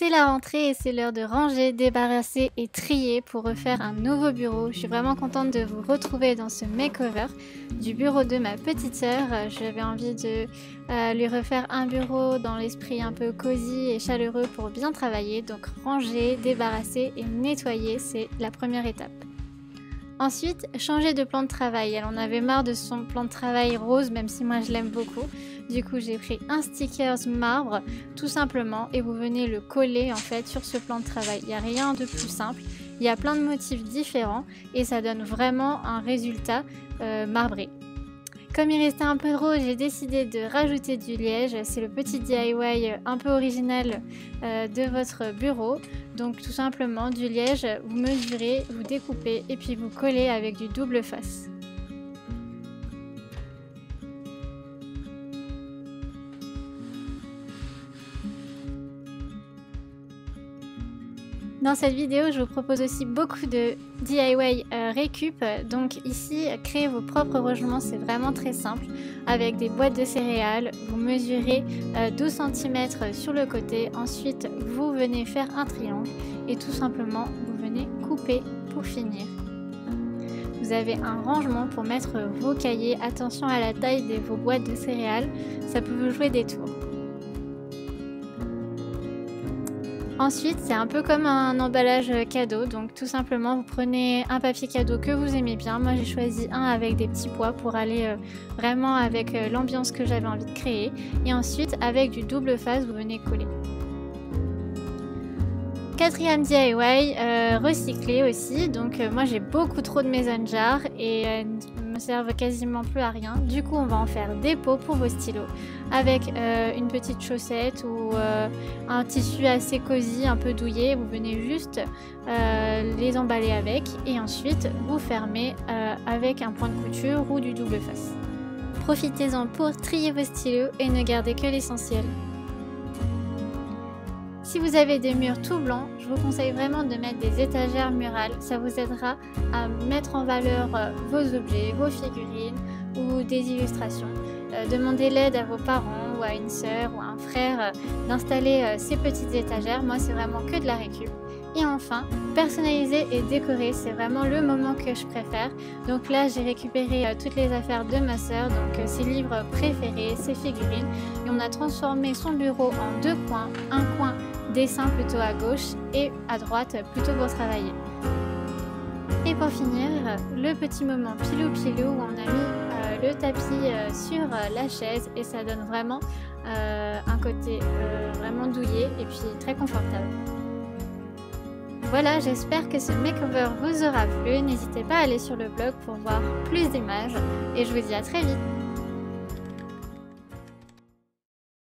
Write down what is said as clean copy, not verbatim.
C'est la rentrée et c'est l'heure de ranger, débarrasser et trier pour refaire un nouveau bureau. Je suis vraiment contente de vous retrouver dans ce makeover du bureau de ma petite sœur. J'avais envie de lui refaire un bureau dans l'esprit un peu cosy et chaleureux pour bien travailler. Donc ranger, débarrasser et nettoyer, c'est la première étape. Ensuite, changer de plan de travail. Elle en avait marre de son plan de travail rose, même si moi je l'aime beaucoup. Du coup, j'ai pris un stickers marbre, tout simplement, et vous venez le coller en fait sur ce plan de travail. Il n'y a rien de plus simple. Il y a plein de motifs différents et ça donne vraiment un résultat marbré. Comme il restait un peu de rose, j'ai décidé de rajouter du liège. C'est le petit DIY un peu original de votre bureau. Donc tout simplement du liège, vous mesurez, vous découpez et puis vous collez avec du double face. Dans cette vidéo, je vous propose aussi beaucoup de DIY récup. Donc ici, créer vos propres rangements, c'est vraiment très simple. Avec des boîtes de céréales, vous mesurez 12 cm sur le côté. Ensuite, vous venez faire un triangle et tout simplement, vous venez couper pour finir. Vous avez un rangement pour mettre vos cahiers. Attention à la taille de vos boîtes de céréales, ça peut vous jouer des tours. Ensuite, c'est un peu comme un emballage cadeau, donc tout simplement vous prenez un papier cadeau que vous aimez bien. Moi j'ai choisi un avec des petits pois pour aller vraiment avec l'ambiance que j'avais envie de créer. Et ensuite avec du double face, vous venez coller. Quatrième DIY, recycler aussi. Donc moi j'ai beaucoup trop de mason jars et ne me servent quasiment plus à rien. Du coup on va en faire des pots pour vos stylos avec une petite chaussette ou un tissu assez cosy, un peu douillet. Vous venez juste les emballer avec et ensuite vous fermez avec un point de couture ou du double face. Profitez-en pour trier vos stylos et ne gardez que l'essentiel. Si vous avez des murs tout blancs, je vous conseille vraiment de mettre des étagères murales. Ça vous aidera à mettre en valeur vos objets, vos figurines ou des illustrations. Demandez l'aide à vos parents ou à une sœur ou à un frère d'installer ces petites étagères. Moi, c'est vraiment que de la récup. Et enfin, personnaliser et décorer, c'est vraiment le moment que je préfère. Donc là, j'ai récupéré toutes les affaires de ma sœur, donc ses livres préférés, ses figurines. Et on a transformé son bureau en deux coins, un coin dessin plutôt à gauche et à droite plutôt pour travailler. Et pour finir, le petit moment pilou-pilou où on a mis le tapis sur la chaise et ça donne vraiment un côté vraiment douillet et puis très confortable. Voilà, j'espère que ce makeover vous aura plu. N'hésitez pas à aller sur le blog pour voir plus d'images et je vous dis à très vite.